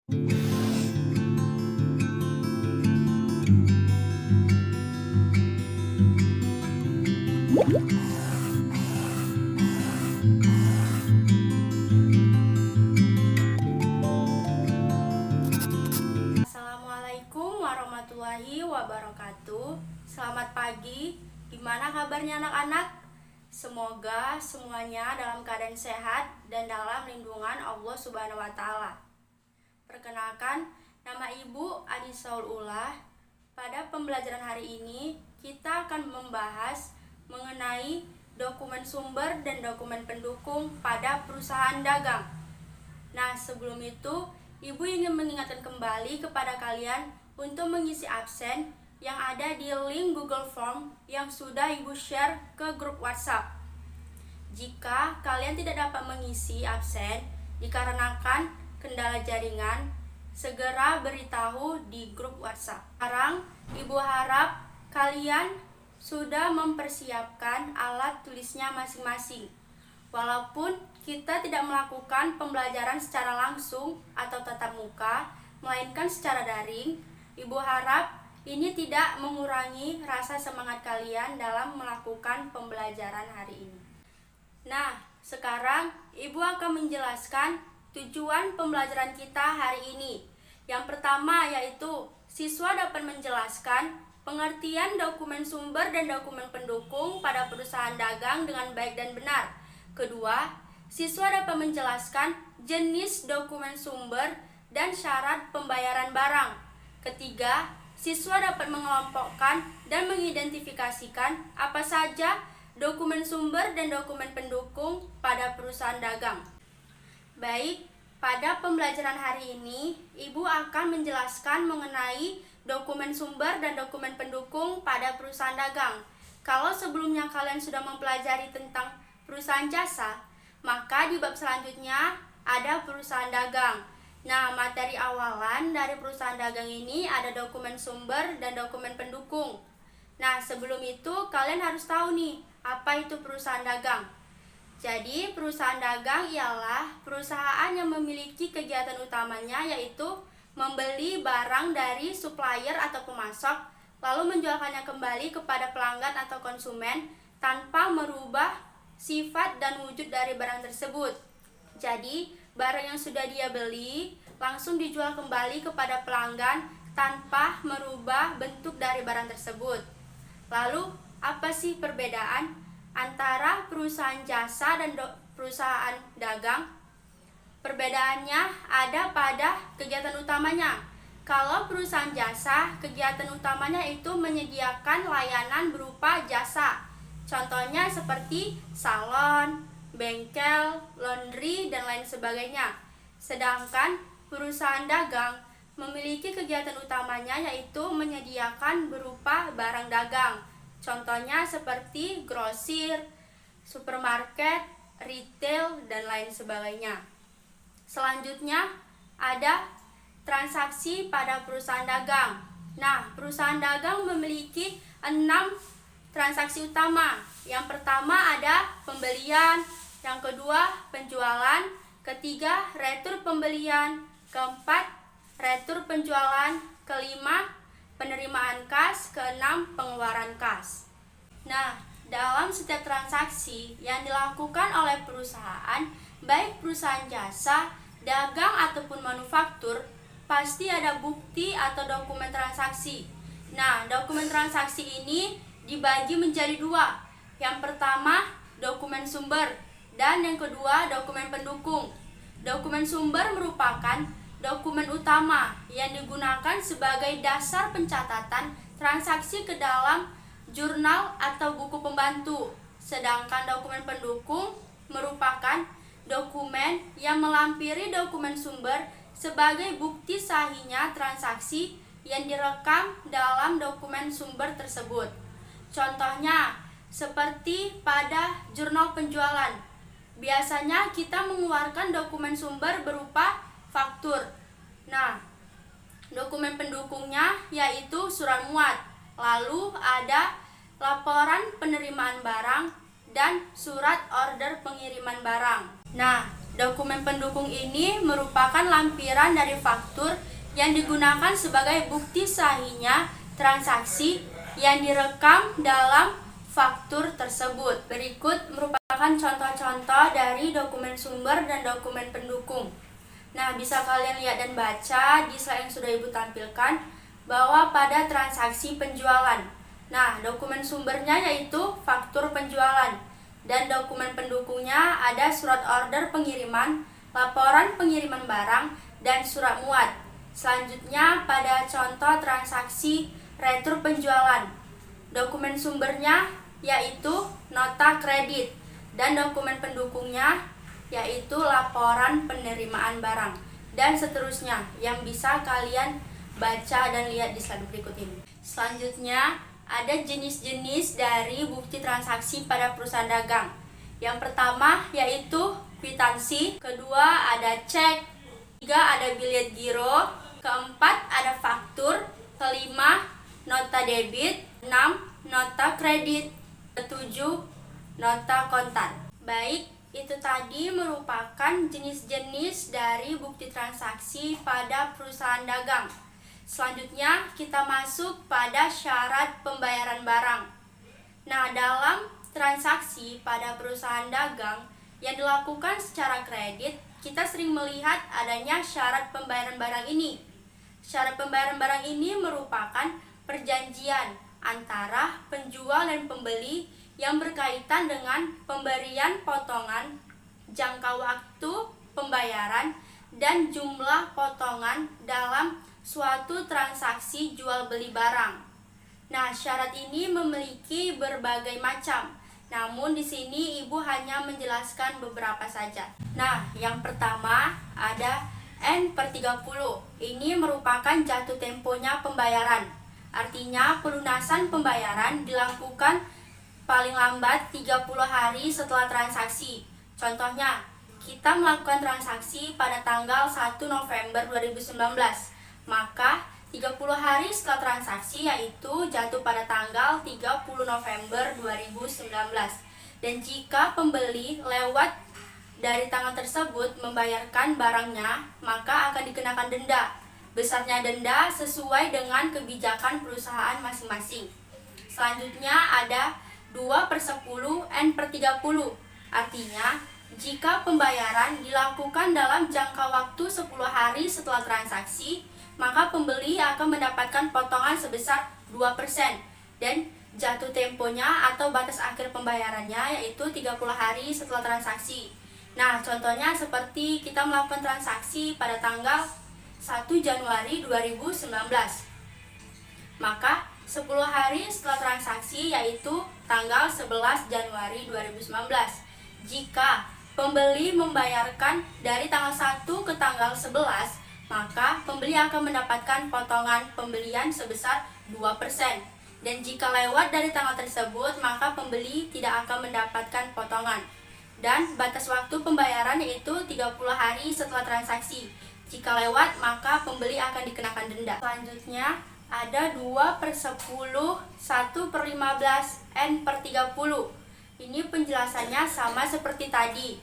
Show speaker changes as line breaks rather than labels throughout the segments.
Assalamualaikum warahmatullahi wabarakatuh. Selamat pagi. Gimana kabarnya anak-anak? Semoga semuanya dalam keadaan sehat dan dalam lindungan Allah Subhanahu wa taala. Perkenalkan, nama Ibu Adisaul Ulah. Pada pembelajaran hari ini, kita akan membahas mengenai dokumen sumber dan dokumen pendukung pada perusahaan dagang. Nah, sebelum itu, Ibu ingin mengingatkan kembali kepada kalian untuk mengisi absen yang ada di link Google Form yang sudah Ibu share ke grup WhatsApp. Jika kalian tidak dapat mengisi absen dikarenakan kendala jaringan, segera beritahu di grup WhatsApp. Sekarang, Ibu harap kalian sudah mempersiapkan alat tulisnya masing-masing. Walaupun kita tidak melakukan pembelajaran secara langsung atau tatap muka, melainkan secara daring, Ibu harap ini tidak mengurangi rasa semangat kalian dalam melakukan pembelajaran hari ini. Nah, sekarang Ibu akan menjelaskan tujuan pembelajaran kita hari ini. Yang pertama yaitu siswa dapat menjelaskan pengertian dokumen sumber dan dokumen pendukung pada perusahaan dagang dengan baik dan benar. Kedua, siswa dapat menjelaskan jenis dokumen sumber dan syarat pembayaran barang. Ketiga, siswa dapat mengelompokkan dan mengidentifikasikan apa saja dokumen sumber dan dokumen pendukung pada perusahaan dagang. Baik, pada pembelajaran hari ini, Ibu akan menjelaskan mengenai dokumen sumber dan dokumen pendukung pada perusahaan dagang. Kalau sebelumnya kalian sudah mempelajari tentang perusahaan jasa, maka di bab selanjutnya ada perusahaan dagang. Nah, materi awalan dari perusahaan dagang ini ada dokumen sumber dan dokumen pendukung. Nah, sebelum itu kalian harus tahu nih, apa itu perusahaan dagang. Jadi, perusahaan dagang ialah perusahaan yang memiliki kegiatan utamanya yaitu membeli barang dari supplier atau pemasok, lalu menjualkannya kembali kepada pelanggan atau konsumen tanpa merubah sifat dan wujud dari barang tersebut. Jadi, barang yang sudah dia beli langsung dijual kembali kepada pelanggan tanpa merubah bentuk dari barang tersebut. Lalu, apa sih perbedaan antara perusahaan jasa dan perusahaan dagang? Perbedaannya ada pada kegiatan utamanya. Kalau perusahaan jasa, kegiatan utamanya itu menyediakan layanan berupa jasa. Contohnya seperti salon, bengkel, laundry, dan lain sebagainya. Sedangkan perusahaan dagang memiliki kegiatan utamanya yaitu menyediakan berupa barang dagang. Contohnya seperti grosir, supermarket, retail, dan lain sebagainya. Selanjutnya ada transaksi pada perusahaan dagang. Nah, perusahaan dagang memiliki 6 transaksi utama. Yang pertama ada pembelian, yang kedua penjualan, ketiga retur pembelian, keempat retur penjualan, kelima penerimaan kas, keenam pengeluaran kas. Nah, dalam setiap transaksi yang dilakukan oleh perusahaan, baik perusahaan jasa, dagang ataupun manufaktur, pasti ada bukti atau dokumen transaksi. Nah, dokumen transaksi ini dibagi menjadi 2. Yang pertama, dokumen sumber, dan yang kedua, dokumen pendukung. Dokumen sumber merupakan dokumen utama yang digunakan sebagai dasar pencatatan transaksi ke dalam jurnal atau buku pembantu. Sedangkan dokumen pendukung merupakan dokumen yang melampiri dokumen sumber sebagai bukti sahihnya transaksi yang direkam dalam dokumen sumber tersebut. Contohnya, seperti pada jurnal penjualan. Biasanya kita mengeluarkan dokumen sumber berupa faktur. Nah, dokumen pendukungnya yaitu surat muat. Lalu ada laporan penerimaan barang dan surat order pengiriman barang. Nah, Dokumen pendukung ini merupakan lampiran dari faktur yang digunakan sebagai bukti sahihnya transaksi yang direkam dalam faktur tersebut. Berikut merupakan contoh-contoh dari dokumen sumber dan dokumen pendukung. Nah, bisa kalian lihat dan baca di slide yang sudah Ibu tampilkan bahwa pada transaksi penjualan. Nah, dokumen sumbernya yaitu faktur penjualan dan dokumen pendukungnya ada surat order pengiriman, laporan pengiriman barang, dan surat muat. Selanjutnya pada contoh transaksi retur penjualan. Dokumen sumbernya yaitu nota kredit dan dokumen pendukungnya yaitu laporan penerimaan barang dan seterusnya yang bisa kalian baca dan lihat di slide berikut ini. Selanjutnya ada jenis-jenis dari bukti transaksi pada perusahaan dagang. Yang pertama yaitu kwitansi, kedua ada cek, ketiga ada bilet giro, keempat ada faktur, kelima nota debit, 6 nota kredit, ketujuh nota kontan. Baik, itu tadi merupakan jenis-jenis dari bukti transaksi pada perusahaan dagang. Selanjutnya kita masuk pada syarat pembayaran barang. Nah, dalam transaksi pada perusahaan dagang yang dilakukan secara kredit, kita sering melihat adanya syarat pembayaran barang ini. Syarat pembayaran barang ini merupakan perjanjian antara penjual dan pembeli yang berkaitan dengan pemberian potongan, jangka waktu pembayaran, dan jumlah potongan dalam suatu transaksi jual beli barang. Nah, syarat ini memiliki berbagai macam. Namun di sini Ibu hanya menjelaskan beberapa saja. Nah, yang pertama ada N/30. Ini merupakan jatuh temponya pembayaran. Artinya pelunasan pembayaran dilakukan paling lambat 30 hari setelah transaksi. Contohnya, kita melakukan transaksi pada tanggal 1 November 2019. Maka 30 hari setelah transaksi yaitu jatuh pada tanggal 30 November 2019. Dan jika pembeli lewat dari tanggal tersebut membayarkan barangnya, maka akan dikenakan denda. Besarnya denda sesuai dengan kebijakan perusahaan masing-masing. Selanjutnya ada 2/10 N/30. Artinya, jika pembayaran dilakukan dalam jangka waktu 10 hari setelah transaksi, maka pembeli akan mendapatkan potongan sebesar 2% dan jatuh temponya atau batas akhir pembayarannya yaitu 30 hari setelah transaksi. Nah, contohnya seperti kita melakukan transaksi pada tanggal 1 Januari 2019. Maka 10 hari setelah transaksi yaitu tanggal 11 Januari 2019. Jika pembeli membayarkan dari tanggal 1 ke tanggal 11, maka pembeli akan mendapatkan potongan pembelian sebesar 2%. Dan jika lewat dari tanggal tersebut, maka pembeli tidak akan mendapatkan potongan. Dan batas waktu pembayaran yaitu 30 hari setelah transaksi. Jika lewat, maka pembeli akan dikenakan denda. Selanjutnya ada 2/10, 1/15, N/30. Ini penjelasannya sama seperti tadi.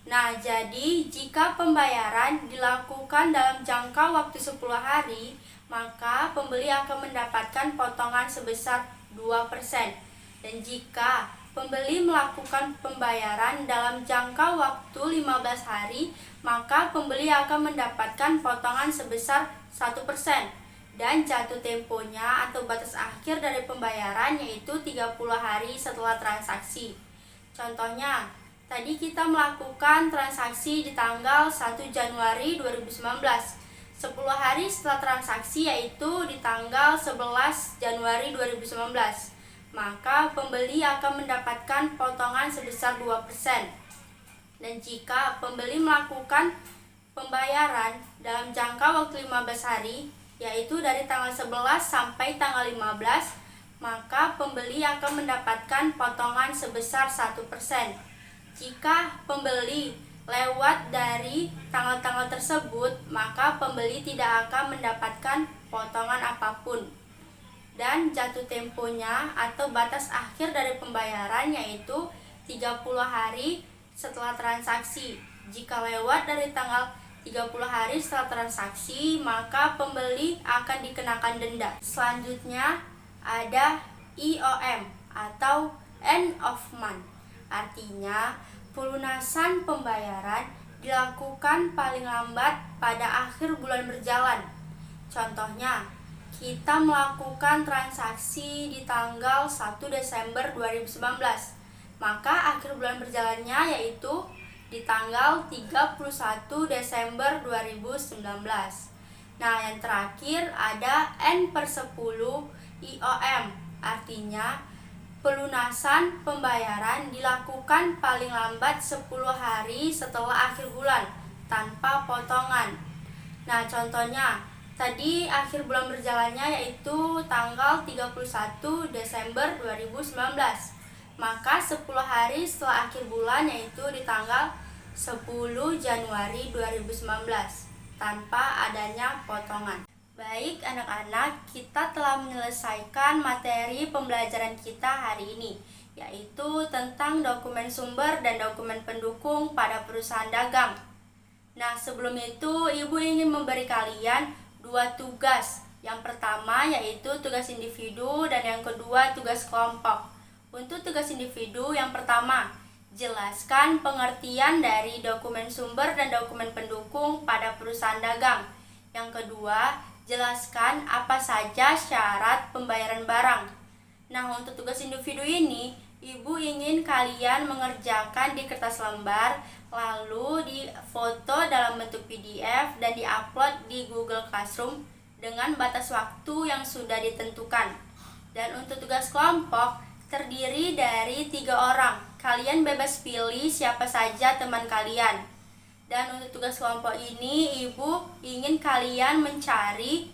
Nah, jadi jika pembayaran dilakukan dalam jangka waktu 10 hari, maka pembeli akan mendapatkan potongan sebesar 2%. Dan jika pembeli melakukan pembayaran dalam jangka waktu 15 hari, maka pembeli akan mendapatkan potongan sebesar 1%. Dan jatuh temponya atau batas akhir dari pembayaran yaitu 30 hari setelah transaksi. Contohnya, tadi kita melakukan transaksi di tanggal 1 Januari 2019. 10 hari setelah transaksi yaitu di tanggal 11 Januari 2019. Maka pembeli akan mendapatkan potongan sebesar 2%. Dan jika pembeli melakukan pembayaran dalam jangka waktu 15 hari, yaitu dari tanggal 11 sampai tanggal 15, maka pembeli akan mendapatkan potongan sebesar 1%. Jika pembeli lewat dari tanggal-tanggal tersebut, maka pembeli tidak akan mendapatkan potongan apapun. Dan jatuh temponya atau batas akhir dari pembayaran yaitu 30 hari setelah transaksi. Jika lewat dari tanggal 30 hari setelah transaksi, maka pembeli akan dikenakan denda. Selanjutnya ada EOM atau end of month. Artinya, pelunasan pembayaran dilakukan paling lambat pada akhir bulan berjalan. Contohnya, kita melakukan transaksi di tanggal 1 Desember 2019, maka akhir bulan berjalannya yaitu di tanggal 31 Desember 2019. Nah, yang terakhir ada N/10 IOM, artinya pelunasan pembayaran dilakukan paling lambat 10 hari setelah akhir bulan tanpa potongan. Nah, contohnya tadi akhir bulan berjalannya yaitu tanggal 31 Desember 2019. Maka 10 hari setelah akhir bulan yaitu di tanggal 10 Januari 2019 tanpa adanya potongan. Baik anak-anak, kita telah menyelesaikan materi pembelajaran kita hari ini, yaitu tentang dokumen sumber dan dokumen pendukung pada perusahaan dagang. Nah, sebelum itu Ibu ingin memberi kalian 2 tugas. Yang pertama yaitu tugas individu dan yang kedua tugas kelompok. Untuk tugas individu yang pertama, jelaskan pengertian dari dokumen sumber dan dokumen pendukung pada perusahaan dagang. Yang kedua, jelaskan apa saja syarat pembayaran barang. Nah, untuk tugas individu ini, Ibu ingin kalian mengerjakan di kertas lembar, lalu difoto dalam bentuk PDF dan diupload di Google Classroom dengan batas waktu yang sudah ditentukan. Dan untuk tugas kelompok, terdiri dari 3 orang. Kalian bebas pilih siapa saja teman kalian. Dan untuk tugas kelompok ini, Ibu ingin kalian mencari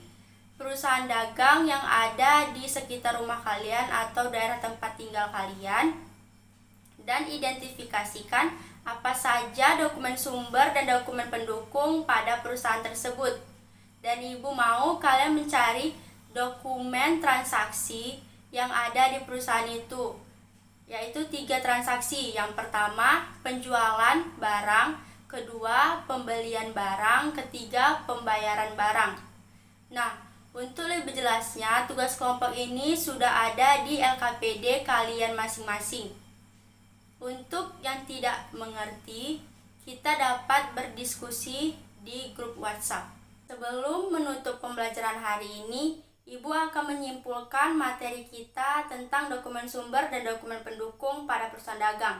perusahaan dagang yang ada di sekitar rumah kalian atau daerah tempat tinggal kalian dan identifikasikan apa saja dokumen sumber dan dokumen pendukung pada perusahaan tersebut. Dan Ibu mau kalian mencari dokumen transaksi yang ada di perusahaan itu, yaitu 3 transaksi. Yang pertama, penjualan barang, kedua, pembelian barang, ketiga, pembayaran barang. Nah, untuk lebih jelasnya, tugas kelompok ini sudah ada di LKPD kalian masing-masing. Untuk yang tidak mengerti, kita dapat berdiskusi di grup WhatsApp. Sebelum menutup pembelajaran hari ini, Ibu akan menyimpulkan materi kita tentang dokumen sumber dan dokumen pendukung pada perusahaan dagang.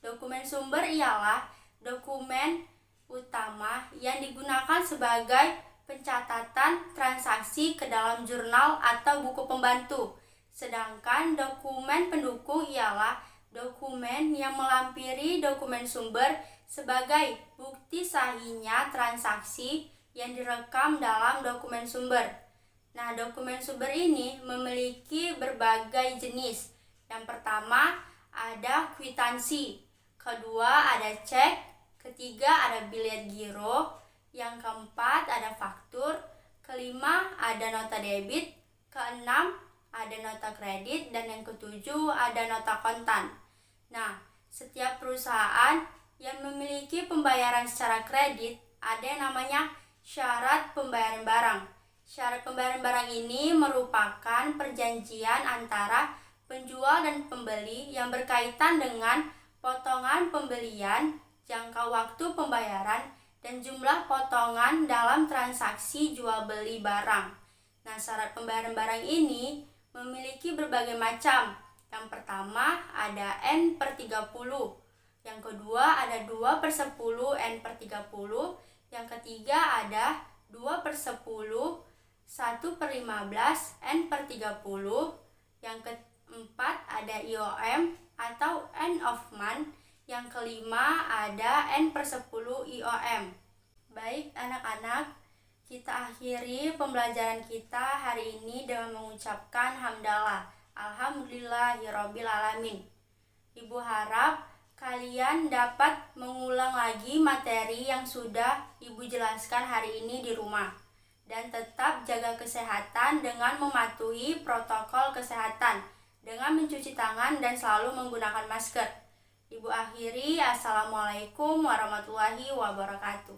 Dokumen sumber ialah dokumen utama yang digunakan sebagai pencatatan transaksi ke dalam jurnal atau buku pembantu. Sedangkan dokumen pendukung ialah dokumen yang melampiri dokumen sumber sebagai bukti sahihnya transaksi yang direkam dalam dokumen sumber. Nah, dokumen sumber ini memiliki berbagai jenis. Yang pertama ada kwitansi, kedua ada cek, ketiga ada bilet giro, yang keempat ada faktur, kelima ada nota debit, keenam ada nota kredit, dan yang ketujuh ada nota kontan. Nah, setiap perusahaan yang memiliki pembayaran secara kredit ada yang namanya syarat pembayaran barang. Syarat pembayaran barang ini merupakan perjanjian antara penjual dan pembeli yang berkaitan dengan potongan pembelian, jangka waktu pembayaran, dan jumlah potongan dalam transaksi jual beli barang. Nah, syarat pembayaran barang ini memiliki berbagai macam. Yang pertama ada N/30, yang kedua ada 2/10 N/30, yang ketiga ada 2/10 1/15 N/30, yang keempat ada IOM atau end of month, yang kelima ada N/10 IOM. Baik anak-anak, kita akhiri pembelajaran kita hari ini dengan mengucapkan hamdalah, alhamdulillahirabbil alamin. Ibu harap kalian dapat mengulang lagi materi yang sudah Ibu jelaskan hari ini di rumah. Dan tetap jaga kesehatan dengan mematuhi protokol kesehatan dengan mencuci tangan dan selalu menggunakan masker. Ibu akhiri, Assalamualaikum warahmatullahi wabarakatuh.